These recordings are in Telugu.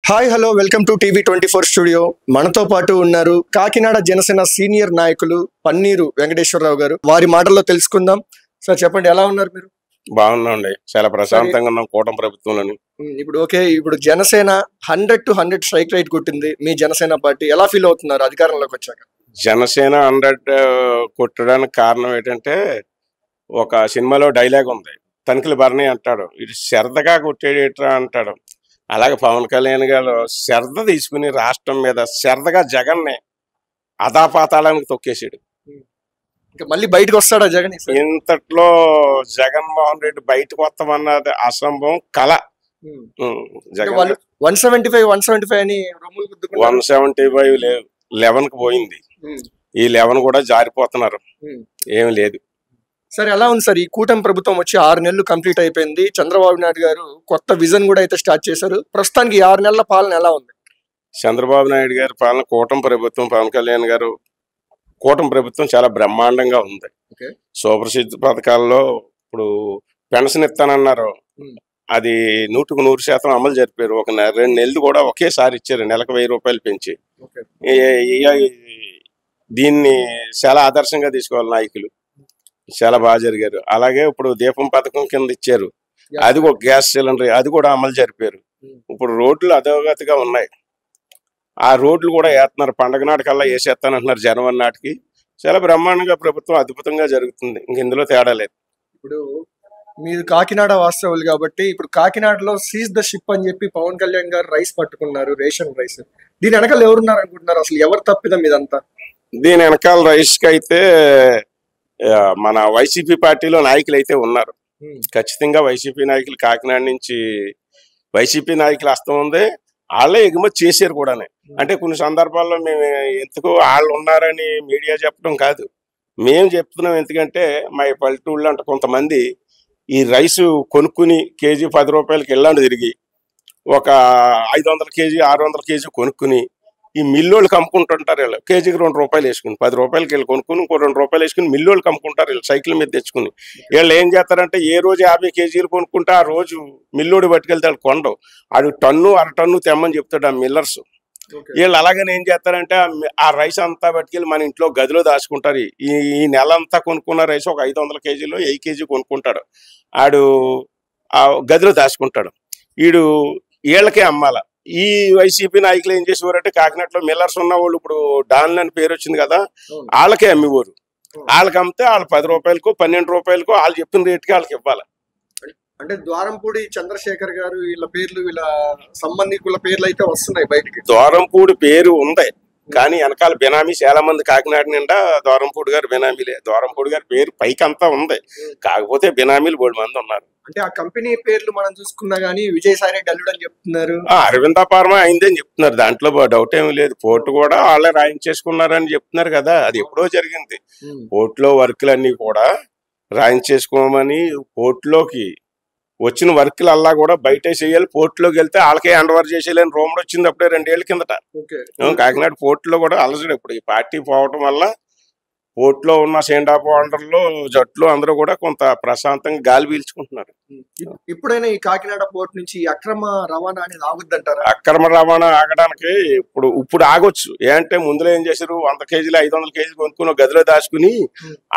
హాయ్ హలో వెల్కమ్ టు టీవీ24 స్టూడియో. మనతో పాటు ఉన్నారు కాకినాడ జనసేన సీనియర్ నాయకులు పన్నీరు వెంకటేశ్వరరావు గారు. వారి మాటల్లో తెలుసుకుందాం. సార్ చెప్పండి, ఎలా ఉన్నారు మీరు? బాగున్నాండి, చాలా ప్రశాంతంగా ఉన్నాం కూటమి ప్రభుత్వంలోని. ఇప్పుడు జనసేన 100-100 స్ట్రైక్ రైట్ కొట్టింది. మీ జనసేన పార్టీ ఎలా ఫీల్ అవుతున్నారు అధికారంలోకి వచ్చాక? జనసేన 100 కొట్టడానికి కారణం ఏంటంటే, ఒక సినిమాలో డైలాగ్ ఉంది, తనిఖీల భరణి అంటాడు, ఇది శ్రద్ధగా కొట్టేటరా అంటాడు. అలాగే పవన్ కళ్యాణ్ గారు శ్రద్ధ తీసుకుని రాష్ట్రం మీద శ్రద్ధగా జగన్ని అధాపాతాళానికి తొక్కేసాడు. ఇంకా మళ్ళీ బయటకు వస్తాడా జగన్? ఇంతట్లో జగన్మోహన్ రెడ్డి బయటకు వస్తామన్నది అసంభవం కళ. వాళ్ళు 175 అని 175 లేవు, 11కి పోయింది. ఈ 11 కూడా జారిపోతున్నారు, ఏమి లేదు. సరే, ఎలా ఉంది సార్ ఈ కూటమి ప్రభుత్వం వచ్చి 6 నెలలు కంప్లీట్ అయిపోయింది. చంద్రబాబు నాయుడు గారు కొత్త విజన్ కూడా అయితే స్టార్ట్ చేశారు. ప్రస్తుతానికి 6 నెలల పాలన ఎలా ఉంది? చంద్రబాబు నాయుడు గారి పాలన, కూటమి ప్రభుత్వం, పవన్ కళ్యాణ్ గారు కూటమి ప్రభుత్వం చాలా బ్రహ్మాండంగా ఉంది. సూపర్ పథకాల్లో ఇప్పుడు పెన్షన్ ఇస్తానన్నారు, అది 100% అమలు జరిపారు. ఒక 2 నెలలు కూడా ఒకేసారి ఇచ్చారు, నెలకు 1000 రూపాయలు పెంచి. దీన్ని చాలా ఆదర్శంగా తీసుకోవాలి నాయకులు, చాలా బాగా జరిగారు. అలాగే ఇప్పుడు దీపం పథకం కింద ఇచ్చారు, అది ఒక గ్యాస్ సిలిండర్, అది కూడా అమలు జరిపారు. ఇప్పుడు రోడ్లు అధోగతిగా ఉన్నాయి, ఆ రోడ్లు కూడా వేస్తున్నారు. పండగ నాటికల్లా వేసేస్తానంటున్నారు, జనవరి నాటికి. చాలా బ్రహ్మాండంగా ప్రభుత్వం అద్భుతంగా జరుగుతుంది, ఇంక ఇందులో తేడా లేదు. ఇప్పుడు మీరు కాకినాడ వాస్తవులు కాబట్టి, ఇప్పుడు కాకినాడలో సీజ్ ద షిప్ అని చెప్పి పవన్ కళ్యాణ్ గారు రైస్ పట్టుకున్నారు, రేషన్ రైస్. దీని వెనకాల ఎవరున్నారు అనుకుంటున్నారు? అసలు ఎవరు తప్పిదం ఇదంతా? దీని వెనకాల రైస్కి అయితే మన వైసీపీ పార్టీలో నాయకులు అయితే ఉన్నారు. ఖచ్చితంగా వైసీపీ నాయకులు, కాకినాడ నుంచి వైసీపీ నాయకులు వస్తూ ఉంది. వాళ్ళే ఎగుమతి చేశారు కూడా. అంటే కొన్ని సందర్భాల్లో మేము ఎందుకు వాళ్ళు ఉన్నారని మీడియా చెప్పడం కాదు, మేము చెప్తున్నాం. ఎందుకంటే మా పల్లెటూళ్ళు అంటే కొంతమంది ఈ రైసు కొనుక్కుని కేజీ 10 రూపాయలకి ఇళ్ళండి తిరిగి ఒక 500 కేజీ 600 కేజీ కొనుక్కుని ఈ మిల్లోళ్ళకి అమ్ముకుంటుంటారు. వీళ్ళు కేజీకి 2 రూపాయలు వేసుకుని 10 రూపాయలకి వెళ్ళి కొనుక్కుని ఇంకో 2 రూపాయలు వేసుకుని మిల్లోళ్ళకి అమ్ముకుంటారు. వీళ్ళు సైకిల్ మీద తెచ్చుకుని. వీళ్ళు ఏం చేస్తారంటే, ఏ రోజు 50 కేజీలు కొనుక్కుంటే ఆ రోజు మిల్లోడి పట్టుకెళ్తాడు, కొండవు ఆడు టన్ను 1/2 టన్ను తెమ్మని చెప్తాడు ఆ మిల్లర్స్. వీళ్ళు అలాగని ఏం చేస్తారంటే, ఆ రైస్ అంతా పట్టుకెళ్ళి మన ఇంట్లో గదిలో దాచుకుంటారు. ఈ నెల అంతా కొనుక్కున్న రైస్ ఒక 500 కేజీలో 1000 కేజీ కొనుక్కుంటాడు, ఆడు ఆ గదిలో దాచుకుంటాడు. వీడు వీళ్ళకే అమ్మాల. ఈ వైసీపీ నాయకులు ఏం చేసేవారంటే, కాకినాడలో మిల్లర్స్ ఉన్న వాళ్ళు, ఇప్పుడు డాన్ అని పేరు వచ్చింది కదా, వాళ్ళకే అమ్మేవారు. వాళ్ళకి అమ్మితే వాళ్ళు 10 రూపాయలకో 12 రూపాయలకో వాళ్ళు చెప్పిన రేటుకి వాళ్ళకి ఇవ్వాలి. అంటే ద్వారంపూడి చంద్రశేఖర్ గారు వీళ్ళ పేర్లు, వీళ్ళ సంబంధికుల పేర్లు అయితే వస్తున్నాయి బయటికి. ద్వారంపూడి పేరు ఉంది, కానీ వెనకాల బినామీ చాలా మంది. కాకినాడ నిండా ద్వారంపూడి గారు బినామీలే. ద్వారంపూడి గారి పేరు పైకి అంతా ఉంది, కాకపోతే బినామీలు 3 మంది ఉన్నారు. అంటే ఆ కంపెనీ పేర్లు మనం చూసుకున్నా గానీ విజయసాయి రెడ్డి అల్లుడు అని చెప్తున్నారు, అరవింద ఫార్మా అయిందని చెప్తున్నారు, దాంట్లో డౌట్ ఏమి లేదు. పోర్టు కూడా వాళ్ళే రాయించేసుకున్నారని చెప్తున్నారు కదా, అది ఎప్పుడో జరిగింది. పోర్టులో వర్కులన్నీ కూడా రాయించేసుకోమని, పోర్టులోకి వచ్చిన వర్కులు అల్లా కూడా బయట చేయాలి, పోర్టులోకి వెళ్తే వాళ్ళకే హ్యాండ్ ఓవర్ చేసేయాలని రూమర్ వచ్చింది అప్పుడే 2 ఏళ్ల కిందట. కాకినాడ పోర్టులో కూడా అలసడు. ఇప్పుడు ఈ పార్టీ పోవటం వల్ల పోర్టులో ఉన్న సెండాప్ ఓనర్లు, జట్లు అందరూ కూడా కొంత ప్రశాంతంగా గాలి పీల్చుకుంటున్నారు. ఇప్పుడైనా ఈ కాకినాడ పోర్టు నుంచి అక్రమ రవాణా అనేది ఆగుద్దంటారా? అక్రమ రవాణా ఆగడానికి ఇప్పుడు ఆగొచ్చు. ఏంటంటే ముందులో ఏం చేశారు, 100 కేజీలు 500 కేజీలు కొనుక్కుని గదిలో దాచుకుని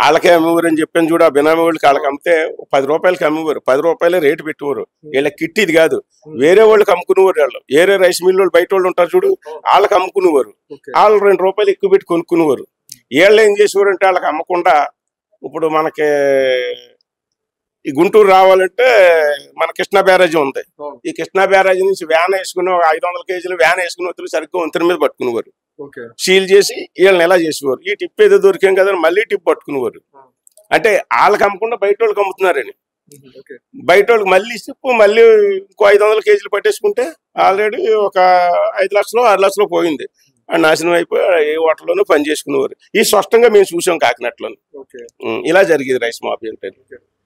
వాళ్ళకే అమ్మేవారు అని చెప్పాను చూడు. ఆ బినామీ వాళ్ళకి వాళ్ళకి అమ్మితే 10 రూపాయలకి అమ్మేవారు, 10 రూపాయలే రేటు పెట్టేవారు. వీళ్ళకి కిట్ ఇది కాదు, వేరే వాళ్ళకి అమ్ముకునేవారు. వాళ్ళు వేరే రైస్ మిల్ వాళ్ళు, బయట వాళ్ళు ఉంటారు చూడు, వాళ్ళకి అమ్ముకునేవారు. వాళ్ళు 2 రూపాయలు ఎక్కువ పెట్టి కొనుక్కునేవారు. వీళ్ళు ఏం చేసేవారంటే, వాళ్ళకి అమ్మకుండా ఇప్పుడు మనకి ఈ గుంటూరు రావాలంటే మన కృష్ణా బ్యారేజీ ఉంది. ఈ కృష్ణా బ్యారేజీ నుంచి వ్యాన్ వేసుకుని 500 కేజీలు వ్యాన్ వేసుకుని వస్తులు సరిగ్గా వంతెన మీద పట్టుకునేవారు. సీల్ చేసి వీళ్ళని ఎలా చేసేవారు, ఈ టిప్ ఏదో దొరికాం కదా మళ్ళీ టిప్ పట్టుకునేవారు. అంటే వాళ్ళకి అమ్మకుండా బయట వాళ్ళకి అమ్ముతున్నారని. బయట వాళ్ళకి మళ్ళీ టిప్పు మళ్ళీ ఇంకో 500 కేజీలు పట్టేసుకుంటే ఆల్రెడీ ఒక 5 లక్షలు 6 లక్షలు పోయింది. నాశనం అయిపోయి ఏ హోటల్లోనూ పని చేసుకునేవారు. ఈ స్పష్టంగా మేము చూసాం కాకినాడలో. ఇలా జరిగేది రైస్ మాఫీ అంటే.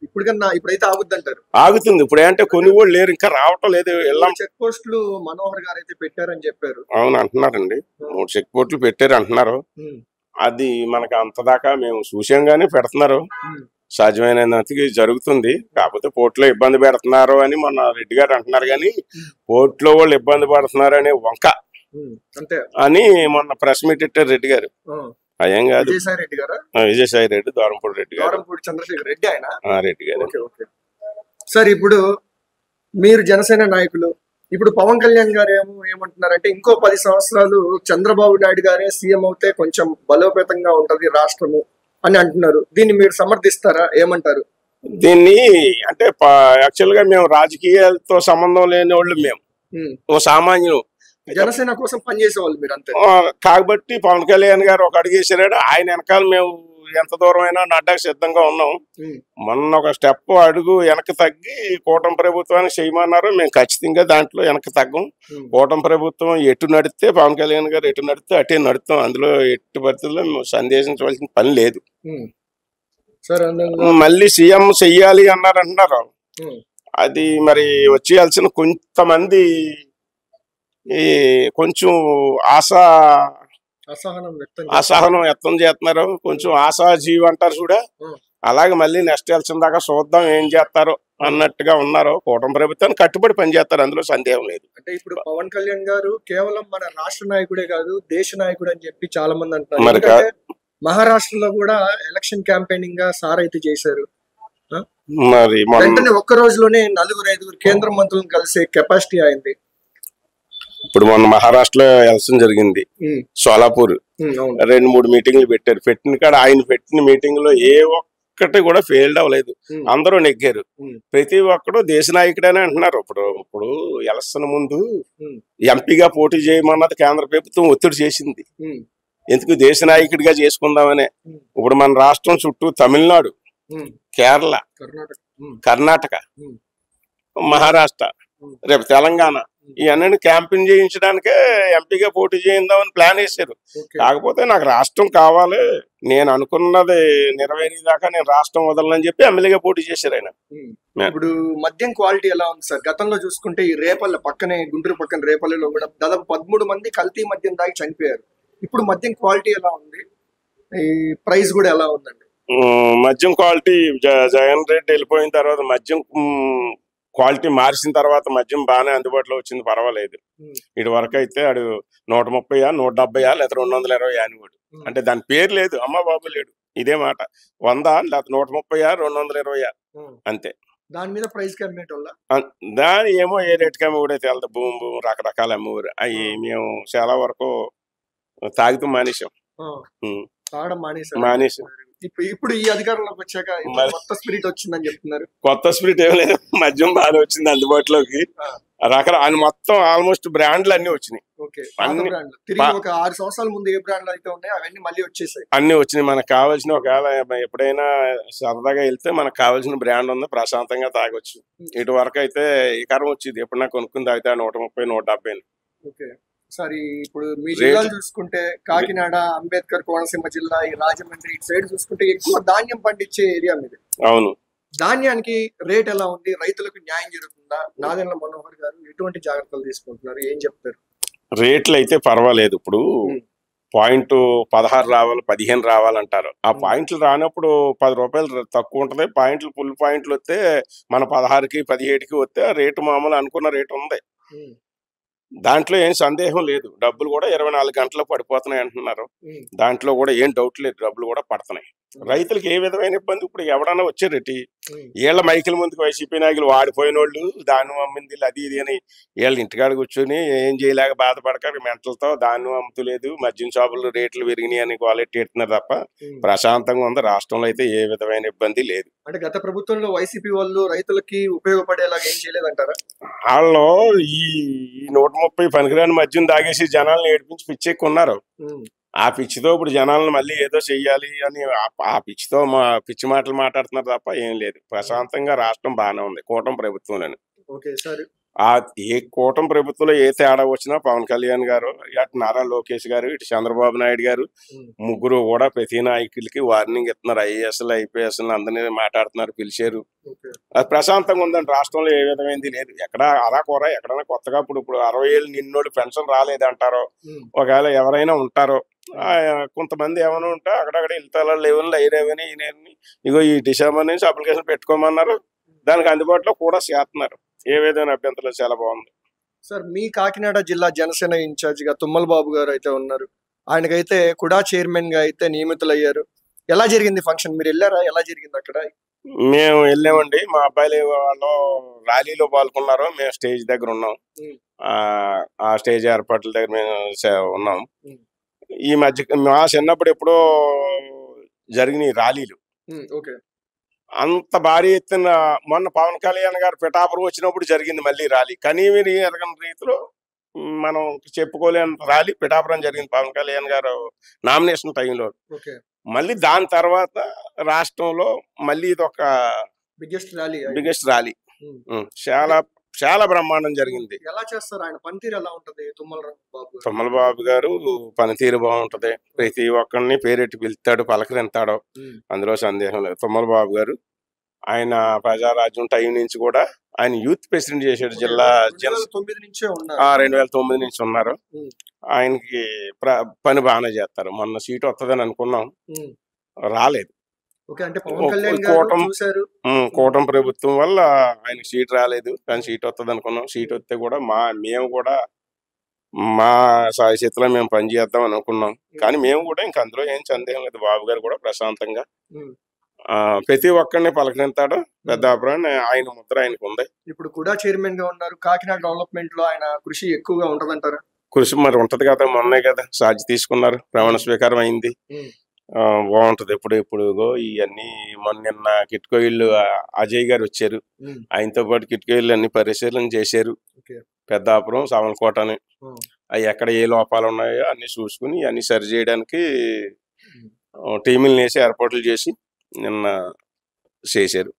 ఇప్పుడైతే ఆగుద్దంటారు? ఆగుతుంది. ఇప్పుడు ఏంటంటే కొనుగోలు లేరు, ఇంకా రావటం లేదు. చెక్ పోస్టులు మనోహర్ గారు అయితే పెట్టారని చెప్పారు. అవును అంటున్నారండి, 3 చెక్ పోస్టులు పెట్టారు అంటున్నారు. అది మనకు అంతదాకా మేము చూసాం గానీ పెడుతున్నారు. సాధ్యమైనంతకి జరుగుతుంది. కాకపోతే పోర్టులో ఇబ్బంది పెడుతున్నారు అని మొన్న రెడ్డి గారు అంటున్నారు, కానీ పోర్టులో వాళ్ళు ఇబ్బంది పడుతున్నారు అనే వంక అని మొన్న ప్రెస్ మీట్ ఇట్టారు రెడ్డి గారు. అయ్యం కాదు, విజయసాయి రెడ్డి, దూరంపూడి రెడ్డి గారు, చంద్రశేఖర్ రెడ్డి ఆయన రెడ్డి గారు. సార్, ఇప్పుడు మీరు జనసేన నాయకులు, ఇప్పుడు పవన్ కళ్యాణ్ గారు ఏమంటున్నారంటే ఇంకో 10 సంవత్సరాలు చంద్రబాబు నాయుడు గారే సీఎం అవుతే కొంచెం బలోపేతంగా ఉంటది రాష్ట్రము అని అంటున్నారు. దీన్ని మీరు సమర్థిస్తారా? ఏమంటారు దీన్ని? అంటే యాక్చువల్ గా మేము రాజకీయాలతో సంబంధం లేని వాళ్ళు, మేము సామాన్యులు, జనసేన కోసం పనిచేసే వాళ్ళు మీరు అంతే. కాబట్టి పవన్ కళ్యాణ్ గారు ఒక అడుగు వేసారు, ఆయన వెనకాల మేము ఎంత దూరం అయినా నడ్డానికి సిద్ధంగా ఉన్నాం. మొన్న ఒక స్టెప్ అడుగు వెనక్కి తగ్గి కూటమి ప్రభుత్వానికి చేయమన్నారు, మేము ఖచ్చితంగా దాంట్లో వెనక్కి తగ్గం. కూటమి ప్రభుత్వం ఎటు నడిస్తే పవన్ కళ్యాణ్ గారు ఎటు నడిస్తే అటే నడుస్తాం, అందులో ఎట్టి పరిస్థితుల్లో సందేశించవలసిన పని లేదు. మళ్ళీ సీఎం చెయ్యాలి అంటున్నారు. అది మరి వచ్చేయాల్సిన కొంతమంది కొంచెం అసహనం వ్యక్తం చేస్తున్నారు, కొంచెం ఆశాజీవి అంటారు చూడ, అలాగే మళ్ళీ నెక్స్ట్ ఎలక్షన్ దాకా చూద్దాం ఏం చేస్తారో అన్నట్టుగా ఉన్నారు. కూటమి ప్రభుత్వాన్ని కట్టుబడి పనిచేస్తారు, అందులో సందేహం లేదు. అంటే ఇప్పుడు పవన్ కళ్యాణ్ గారు కేవలం మన రాష్ట్ర నాయకుడే కాదు, దేశ నాయకుడు అని చెప్పి చాలా మంది అంటారు. మహారాష్ట్రలో కూడా ఎలక్షన్ క్యాంపెయినింగ్ గా సార్ అయితే చేశారు. మరి వెంటనే ఒక్క రోజులోనే 4-5 కేంద్ర మంత్రులను కలిసే కెపాసిటీ అయింది. ఇప్పుడు మొన్న మహారాష్ట్రలో ఎలక్షన్ జరిగింది, సోలాపూర్, 2-3 మీటింగ్లు పెట్టారు. పెట్టిన కాడ ఆయన పెట్టిన మీటింగ్ లో ఏ ఒక్కటి కూడా ఫెయిల్డ్ అవ్వలేదు, అందరూ నెగ్గారు. ప్రతి ఒక్కడు దేశ నాయకుడని అంటున్నారు. ఇప్పుడు ఎలక్షన్ ముందు ఎంపీగా పోటీ చేయమన్నది కేంద్ర ప్రభుత్వం ఒత్తిడి చేసింది, ఎందుకు దేశ నాయకుడిగా చేసుకుందామనే. ఇప్పుడు మన రాష్ట్రం చుట్టూ తమిళనాడు, కేరళ, కర్ణాటక, మహారాష్ట్ర, రేపు తెలంగాణ, ఇవన్నీ క్యాంపెయిన్ చేయించడానికే ఎంపీగా పోటీ చేయిందామని ప్లాన్ వేసారు. కాకపోతే నాకు రాష్ట్రం కావాలి, నేను అనుకున్నది నెరవేరేదాకా నేను రాష్ట్రం వదలని చెప్పి ఎమ్మెల్యేగా పోటీ చేశారు ఆయన. ఇప్పుడు మద్యం క్వాలిటీ ఎలా ఉంది సార్? గతంలో చూసుకుంటే ఈ రేపల్లె పక్కనే, గుంటూరు పక్కన రేపల్లెలో కూడా దాదాపు 13 మంది కల్తీ మద్యం తాగి చనిపోయారు. ఇప్పుడు మద్యం క్వాలిటీ ఎలా ఉంది, ఈ ప్రైస్ కూడా ఎలా ఉందండి? మద్యం క్వాలిటీ జగన్ రెడ్డి వెళ్ళిపోయిన తర్వాత మద్యం క్వాలిటీ మార్చిన తర్వాత మద్యం బాగానే అందుబాటులో వచ్చింది, పర్వాలేదు. ఇటు వరకు అయితే ఆడు 130, 170 లేదా 220 అనేవాడు. అంటే దాని పేరు లేదు, అమ్మ బాబు లేడు, ఇదే మాట. 100 లేదా 130, 220 అంతే. దాని మీద ప్రైస్ అమ్మేటోళ్ళ దాని ఏమో ఏ రేటుకి అమ్మ కూడా తెలదు, భూమి రకరకాల అమ్మేవారు. అవి మేము చాలా వరకు తాగుతూ మానేసాం. ఇప్పుడు ఈ అధికారంలోకి వచ్చాక కొత్త స్పిరిట్ వచ్చిందని చెప్తున్నారు. కొత్త స్పిరిట్ ఏం లేదు, మద్యం బాగా వచ్చింది అందుబాటులోకి. రకరకాల మొత్తం ఆల్మోస్ట్ బ్రాండ్లు అన్ని వచ్చినాయి. ఒక 6 సంవత్సరాల ముందు ఏ బ్రాండ్లు అయితే ఉన్నాయో అవన్నీ మళ్ళీ వచ్చేసాయి, అన్ని వచ్చినాయి. మనకు కావాల్సిన, ఒకవేళ ఎప్పుడైనా సరదాగా వెళ్తే మనకు కావాల్సిన బ్రాండ్ ఉంది, ప్రశాంతంగా తాగొచ్చు. ఇటు వరకు అయితే ఈ కారం వచ్చింది, ఎప్పుడన్నా కొనుక్కుంది అయితే 130, 170. సరే, ఇప్పుడు మీ జిల్లాలు చూసుకుంటే కాకినాడ, అంబేద్కర్ కోనసీమ జిల్లా, ఈ రాజమండ్రి ఇటు సైడ్ చూసుకుంటే ఎక్కువ ధాన్యం పండించే ఏరియా మీది. అవును. ధాన్యానికి రేట్ ఎలా ఉంది? రైతులకు న్యాయం జరుగుతుందా? నాదెండ్ల మనోహర్ గారు ఎటువంటి జాగ్రత్తలు తీసుకుంటున్నారు, ఏం చెప్తారు? రేట్లు అయితే పర్వాలేదు. ఇప్పుడు పాయింట్ 16 రావాలి, 15 రావాలంటారు. ఆ పాయింట్లు రానప్పుడు 10 రూపాయలు తక్కువ ఉంటది. పాయింట్లు ఫుల్ పాయింట్లు వస్తే మన 16కి 17కి వస్తే రేటు మామూలు అనుకున్న రేటు ఉంది, దాంట్లో ఏం సందేహం లేదు. డబ్బులు కూడా 24 గంటల్లో పడిపోతున్నాయి అంటున్నారు, దాంట్లో కూడా ఏం డౌట్ లేదు, డబ్బులు కూడా పడుతున్నాయి. రైతులకు ఏ విధమైన ఇబ్బంది? ఇప్పుడు ఎవడన్నా వచ్చారెట్టి వీళ్ళ మైకిల ముందుకు వైసీపీ నాయకులు వాడిపోయిన వాళ్ళు దాన్ని అమ్మింది అది ఇది అని వీళ్ళు ఇంటికాడ కూర్చొని ఏం చేయలేక బాధపడక మెంటలతో దాన్ని అమ్ముతలేదు, మద్యం షాపులు రేట్లు పెరిగినాయి అని క్వాలిటీ ఎడుతున్నారు తప్ప ప్రశాంతంగా ఉంది. రాష్ట్రంలో అయితే ఏ విధమైన ఇబ్బంది లేదు. అంటే గత ప్రభుత్వంలో వైసీపీ వాళ్ళు రైతులకి ఉపయోగపడేలాగా ఏం చేయలేదంటారా? వాళ్ళు ఈ 130 పనికిరాని మద్యం తాగేసి జనాలను ఏడిపించి పిచ్చెక్కున్నారు. ఆ పిచ్చితో ఇప్పుడు జనాలను మళ్ళీ ఏదో చెయ్యాలి అని ఆ పిచ్చితో పిచ్చి మాటలు మాట్లాడుతున్నారు తప్ప ఏం లేదు. ప్రశాంతంగా రాష్ట్రం బాగానే ఉంది కూటమి ప్రభుత్వంలోని. ఏ కూటమి ప్రభుత్వంలో ఏ తేడా వచ్చినా పవన్ కళ్యాణ్ గారు, అటు నారా లోకేష్ గారు, ఇటు చంద్రబాబు నాయుడు గారు, ముగ్గురు కూడా ప్రతి నాయకులకి వార్నింగ్ ఇస్తున్నారు. ఐఏఎస్లు, ఐపీఎస్లు అందరినీ మాట్లాడుతున్నారు, పిలిచారు. అది ప్రశాంతంగా ఉందండి. రాష్ట్రంలో ఏ విధమైంది లేదు. ఎక్కడ అలా కూర ఎక్కడైనా కొత్తగా ఇప్పుడు 60 ఏళ్ళు నిన్నోడు పెన్షన్ రాలేదంటారో, ఒకవేళ ఎవరైనా ఉంటారో కొంతమంది ఏమైనా ఉంటే అక్కడక్కడ ఇల్తాల లేవని అయిరేవని ఈయనని ఇగో ఈ డిసెంబర్ నుంచి అప్లికేషన్ పెట్టుకోమన్నారు. దానికి అందుబాటులో కూడా చేస్తున్నారు. ఏ విధమైన అభ్యంతరం చాలా బాగుంది. సార్ మీ కాకినాడ జిల్లా జనసేన ఇన్ఛార్జ్ గా తుమ్మల బాబు గారు అయితే ఉన్నారు. ఆయనకైతే కుడా చైర్మన్ గా అయితే నియమితులయ్యారు. ఎలా జరిగింది ఫంక్షన్? మీరు వెళ్ళారా? ఎలా జరిగింది అక్కడ? మేము వెళ్ళామండి. మా అబ్బాయిలు వాళ్ళు ర్యాలీలో పాల్గొన్నారు. మేము స్టేజ్ దగ్గర ఉన్నాం. ఆ స్టేజ్ ఏర్పాట్ల దగ్గర మేము ఉన్నాం. ఈ మధ్య మా చిన్నప్పుడు ఎప్పుడో జరిగినాయి ర్యాలీలు. ఓకే. అంత భారీ ఎత్తున మొన్న పవన్ కళ్యాణ్ గారు పిఠాపురం వచ్చినప్పుడు జరిగింది మళ్ళీ ర్యాలీ. కనీవిని ఎరగని రీతిలో మనం చెప్పుకోలేని ర్యాలీ పిఠాపురం జరిగింది పవన్ కళ్యాణ్ గారు నామినేషన్ టైంలో. మళ్ళీ దాని తర్వాత రాష్ట్రంలో మళ్ళీ ఇది ఒక బిగ్గెస్ట్ ర్యాలీ. చాలా చాలా బ్రహ్మాండం జరిగింది. ఎలా చేస్తారు? ఆయన పనితీరు ఎలా ఉంటది? తుమ్మల బాబు గారు పనితీరు బాగుంటది. ప్రతి ఒక్కరిని పేరెట్టి పిలుస్తాడు, పలకరింతాడు. అందులో సందేహం లేదు. తుమ్మల బాబు గారు ఆయన ప్రజారాజ్యం టైం నుంచి కూడా ఆయన యూత్ ప్రెసిడెంట్ చేశాడు. జిల్లా 2009 నుంచి ఉన్నారు. ఆయనకి పని బాగానే చేస్తారు. మొన్న సీట్ వస్తుందని అనుకున్నాం, రాలేదు. కూటమి ప్రభుత్వం వల్ల ఆయనకి సీట్ రాలేదు. కానీ సీట్ వస్తుంది అనుకున్నాం. సీట్ వస్తే కూడా మేము కూడా మా సాయశక్తిలో మేము పనిచేద్దాం అనుకున్నాం. కానీ మేము కూడా ఇంక అందులో ఏం సందేహం లేదు. బాబు గారు కూడా ప్రశాంతంగా ప్రతి ఒక్కరిని పలకరింతాడు. పెద్దాపురం ఆయన ముద్ర ఆయనకు ఉంది. ఇప్పుడు కూడా చైర్మన్ గా ఉన్నారు. కాకినాడ డెవలప్మెంట్ లో ఆయన కృషి ఎక్కువగా ఉంటదంటారా? కృషి మరి ఉంటది కదా. మొన్నే కదా సాధ్య తీసుకున్నారు, ప్రమాణ స్వీకారం అయింది. బాగుంటది. ఇప్పుడు ఇవన్నీ మొన్న కిట్కోయిళ్ళు అజయ్ గారు వచ్చారు. ఆయనతో పాటు కిట్కోయిళ్ళు అన్ని పరిశీలన చేశారు. పెద్దాపురం సామలకోట అని అవి ఎక్కడ ఏ లోపాలు ఉన్నాయో అన్ని చూసుకుని అన్ని సరి చేయడానికి టీములు వేసి ఏర్పాట్లు చేసి నిన్న చేశారు.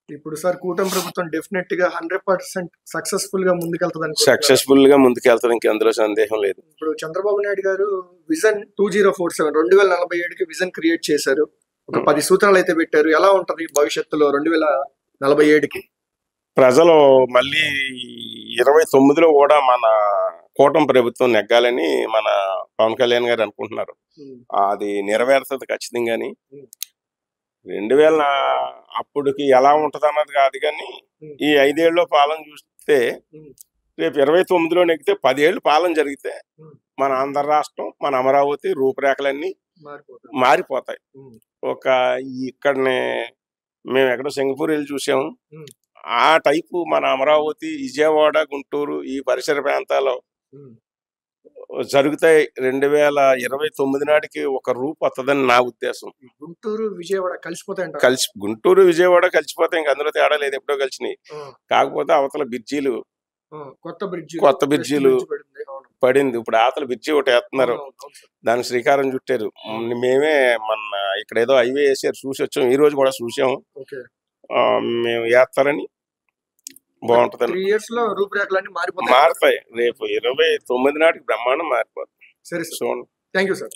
ఇప్పుడు సార్ కూటమి ప్రభుత్వం డెఫినెట్ గా 100% సక్సెస్ఫుల్ గా ముందుకెళ్తుంది. ఇంక అందులో సందేహం లేదు. ఇప్పుడు చంద్రబాబు నాయుడు గారు విజన్ 2047 2047కి విజన్ క్రియేట్ చేశారు. ఒక 10 సూత్రాలు అయితే పెట్టారు. ఎలా ఉంటది భవిష్యత్తులో 2047కి? ప్రజలు మళ్ళీ 29లో కూడా మన కూటమి ప్రభుత్వం నెగ్గాలని మన పవన్ కళ్యాణ్ గారు అనుకుంటున్నారు. అది నెరవేరుతుంది ఖచ్చితంగాని. 2000 అప్పటికి ఎలా ఉంటది అన్నది కాదు, కానీ ఈ 5 ఏళ్ళలో పాలన చూస్తే రేపు 29లో నెగ్గితే 10 ఏళ్ళు పాలన జరిగితే మన ఆంధ్ర రాష్ట్రం, మన అమరావతి రూపురేఖలన్నీ మారిపోతాయి. ఇక్కడనే మేము ఎక్కడో సింగపూర్ వెళ్ళి చూసాము. ఆ టైపు మన అమరావతి, విజయవాడ, గుంటూరు ఈ పరిసర ప్రాంతాల్లో జరుగుతాయి. 2029 నాటికి ఒక రూపు వస్తుందని నా ఉద్దేశం. గుంటూరు విజయవాడ కలిసిపోతాయి. గుంటూరు విజయవాడ కలిసిపోతాయి. ఇంక అందులో తేడా లేదు, ఎప్పుడో కలిసినాయి. కాకపోతే అవతల బ్రిడ్జీలు, కొత్త బ్రిడ్జీలు పడింది. ఇప్పుడు అవతల బ్రిడ్జి ఒకటి వేస్తున్నారు, దానికి శ్రీకారం చుట్టారు. మేమే మొన్న ఇక్కడ ఏదో హైవే వేసారు, చూసి వచ్చాం. ఈ రోజు కూడా చూసాము. మేము వేస్తారని బాగుంటది. 3 years లో రూపురేఖలన్నీ మారుతాయి. రేపు 29 నాటికి బ్రహ్మాండం మారిపోతుంది. సరే, చూడండి. Thank you sir.